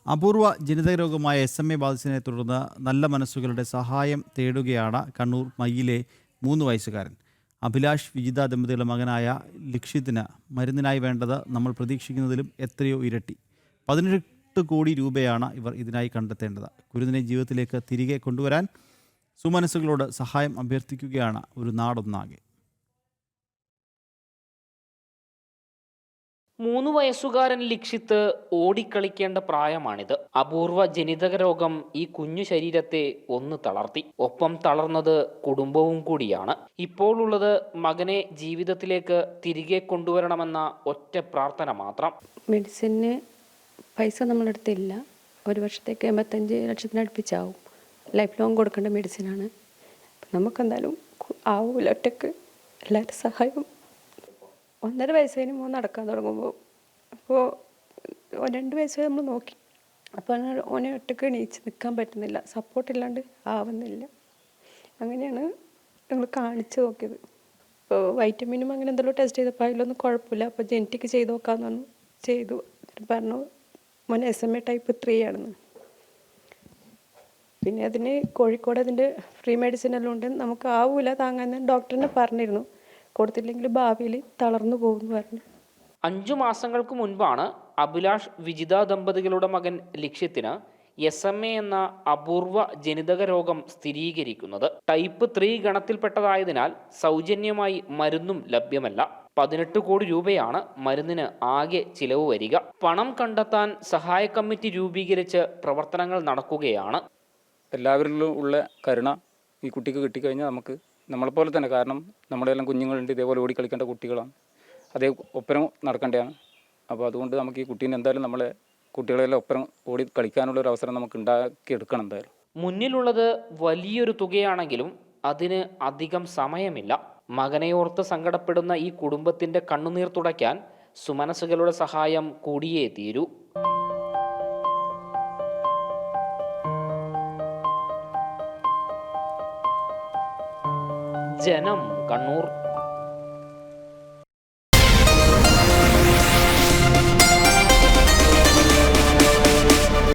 അപൂർവ ജനിതക രോഗമായ SMA ബാധിച്ചതിനെ തുടർന്ന് നല്ല മനസ്സുകളുടെ സഹായം തേടുകയാണ് കണ്ണൂർ മയ്യിലെ 3 വയസ്സുകാരൻ. അഭിലാഷ് വിജിത ദമ്പതികളുടെ മകനായ ലിക്ഷിത്തിന് മരുന്നിനായി വേണ്ടത് നമ്മൾ പ്രതീക്ഷിക്കുന്നതിലും എത്രയോ ഇരട്ടി. 18 കോടി രൂപയാണ് ഇവർ ഇതിനായി കണ്ടെത്തേണ്ടത്. കുരുന്നിനെ ജീവിതത്തിലേക്ക് തിരികെ കൊണ്ടുവരാൻ സുമനസ്സുകളോട് സഹായം അഭ്യർത്ഥിക്കുകയാണ് ഒരു നാടൊന്നാകെ. 3 വയസ്സുകാരൻ ലിക്ഷിത്ത് ഓടിക്കളിക്കേണ്ട പ്രായമാണിത്. അപൂർവ ജനിതക രോഗം ഈ കുഞ്ഞു ശരീരത്തെ ഒന്ന് തളർത്തി. ഒപ്പം തളർന്നത് കുടുംബവും കൂടിയാണ്. ഇപ്പോൾ ഉള്ളത് മകനെ ജീവിതത്തിലേക്ക് തിരികെ കൊണ്ടുവരണമെന്ന ഒറ്റ പ്രാർത്ഥന മാത്രം. മെഡിസിന് പൈസ നമ്മളടുത്തില്ല. ഒരു വർഷത്തേക്ക് 85 ലക്ഷത്തിനടുപ്പിച്ചാവും. ലൈഫ് ലോങ് കൊടുക്കേണ്ട മെഡിസിനാണ്. നമുക്കെന്തായാലും ആവൂല ഒറ്റക്ക്. എല്ലാവരും സഹായം. 1.5 വയസ്സിന് നടക്കാൻ തുടങ്ങുമ്പോൾ അപ്പോൾ 2 വയസ്സ് വരെ നമ്മൾ നോക്കി. അപ്പോൾ ഓനെ ഒറ്റക്ക് എണീച്ച് നിൽക്കാൻ പറ്റുന്നില്ല, സപ്പോർട്ടില്ലാണ്ട് ആവുന്നില്ല. അങ്ങനെയാണ് ഞങ്ങൾ കാണിച്ച് നോക്കിയത്. ഇപ്പോൾ വൈറ്റമിനും അങ്ങനെ എന്തെങ്കിലും ടെസ്റ്റ് ചെയ്തപ്പോൾ അതിലൊന്നും കുഴപ്പമില്ല. അപ്പോൾ ജെനറ്റിക്ക് ചെയ്ത് നോക്കാമെന്ന് പറഞ്ഞു. ചെയ്തു. പറഞ്ഞു മോനെ SMA ടൈപ്പ് 3 ആണെന്ന്. പിന്നെ അതിന് കോഴിക്കോട് അതിൻ്റെ ഫ്രീ മെഡിസിൻ എല്ലാം ഉണ്ട്. നമുക്ക് ആവൂല താങ്ങാൻ ഡോക്ടറിനെ പറഞ്ഞിരുന്നു. കൊടുത്തില്ലെങ്കിൽ ഭാവിയിൽ തളർന്നു പോകുമെന്ന് പറഞ്ഞു. 5 മാസങ്ങൾക്ക് മുൻപാണ് അഭിലാഷ് വിജിത ദമ്പതികളുടെ മകൻ ലിക്ഷ്യത്തിന് SMA എന്ന അപൂർവ ജനിതക രോഗം സ്ഥിരീകരിക്കുന്നത്. ടൈപ്പ് 3 ഗണത്തിൽപ്പെട്ടതായതിനാൽ സൗജന്യമായി മരുന്നും ലഭ്യമല്ല. 18 കോടി രൂപയാണ് മരുന്നിന് ആകെ ചിലവ് വരിക. പണം കണ്ടെത്താൻ സഹായ കമ്മിറ്റി രൂപീകരിച്ച് പ്രവർത്തനങ്ങൾ നടക്കുകയാണ്. എല്ലാവരിലും ഉള്ള കരുണ ഈ കുട്ടിക്ക് കിട്ടിക്കഴിഞ്ഞാൽ നമുക്ക് നമ്മളെപ്പോലെ തന്നെ, കാരണം നമ്മളെല്ലാം കുഞ്ഞുങ്ങളുണ്ട്, ഇതേപോലെ ഓടിക്കളിക്കേണ്ട കുട്ടികളാണ്, അതേ ഒപ്പരം നടക്കേണ്ടതാണ്. അപ്പോൾ അതുകൊണ്ട് നമുക്ക് ഈ കുട്ടീനെ എന്തായാലും നമ്മളെ കുട്ടികളെല്ലാം ഒപ്പരം ഓടി കളിക്കാനുള്ള ഒരു അവസരം നമുക്ക് ഉണ്ടാക്കിയെടുക്കണം എന്തായാലും. മുന്നിലുള്ളത് വലിയൊരു തുകയാണെങ്കിലും അതിന് അധികം സമയമില്ല. മകനെയോർത്ത് സങ്കടപ്പെടുന്ന ഈ കുടുംബത്തിൻ്റെ കണ്ണുനീർ തുടയ്ക്കാൻ സുമനസ്സുകളുടെ സഹായം കൂടിയേ തീരൂ. ജനം, കണ്ണൂർ.